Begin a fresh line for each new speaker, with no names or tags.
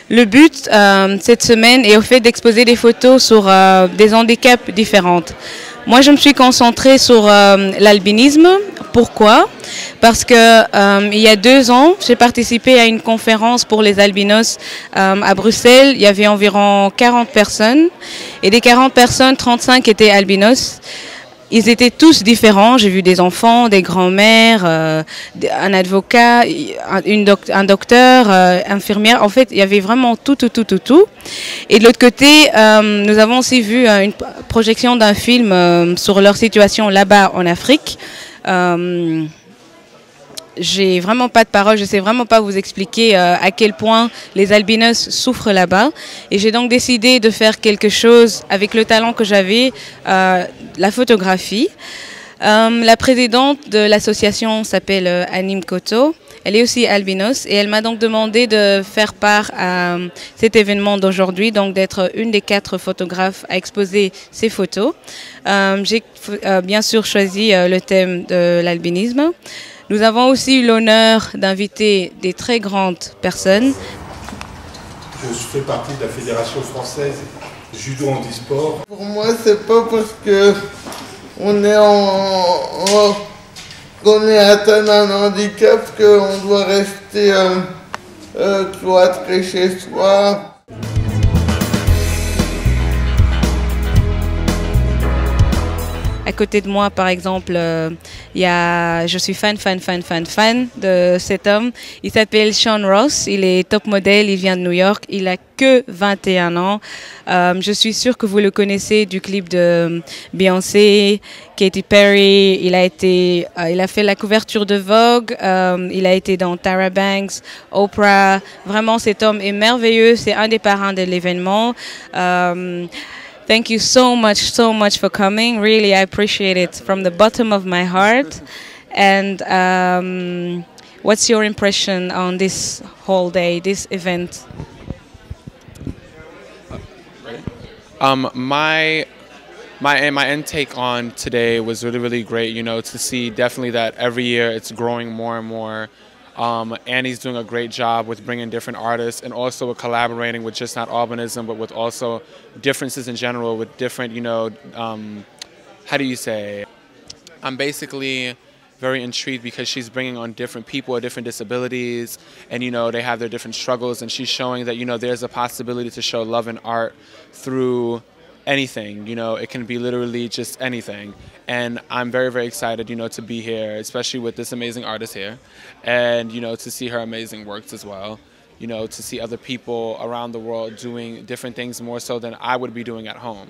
Le but cette semaine est au fait d'exposer des photos sur des handicaps différents. Moi, je me suis concentrée sur l'albinisme. Pourquoi? Parce que il y a 2 ans, j'ai participé à une conférence pour les albinos à Bruxelles. Il y avait environ 40 personnes et des 40 personnes, 35 étaient albinos. Ils étaient tous différents. J'ai vu des enfants, des grands-mères, un avocat, un docteur, infirmière. En fait, il y avait vraiment tout. Et de l'autre côté, nous avons aussi vu une projection d'un film sur leur situation là-bas en Afrique. J'ai vraiment pas de parole, je sais vraiment pas vous expliquer à quel point les albinos souffrent là-bas. Et j'ai donc décidé de faire quelque chose avec le talent que j'avais, la photographie. La présidente de l'association s'appelle Anim Koto. Elle est aussi albinos et elle m'a donc demandé de faire part à cet événement d'aujourd'hui, donc d'être une des 4 photographes à exposer ces photos. J'ai bien sûr choisi le thème de l'albinisme. Nous avons aussi eu l'honneur d'inviter des très grandes personnes.
Je fais partie de la Fédération française judo handisport.
Pour moi, c'est pas parce que on est atteint d'un handicap qu'on doit rester cloîtré chez soi.
À côté de moi, par exemple, je suis fan de cet homme. Il s'appelle Sean Ross, il est top modèle, il vient de New York, il a que 21 ans. Je suis sûre que vous le connaissez du clip de Beyoncé, Katy Perry. Il a fait la couverture de Vogue, il a été dans Tyra Banks, Oprah. Vraiment, cet homme est merveilleux, c'est un des parrains de l'événement. Thank you so much for coming. Really, I appreciate it from the bottom of my heart. And what's your impression on this whole day, this event?
My intake on today was really great. You know, to see definitely that every year it's growing more and more. Annie's doing a great job with bringing different artists and also with collaborating with just not albinism, but with also differences in general with different, you know, how do you say? I'm basically very intrigued because she's bringing on different people with different disabilities and, you know, they have their different struggles and she's showing that, you know, there's a possibility to show love and art through anything, you know, it can be literally just anything. And I'm very excited, you know, to be here, especially with this amazing artist here. And, you know, to see her amazing works as well. You know, to see other people around the world doing different things more so than I would be doing at home.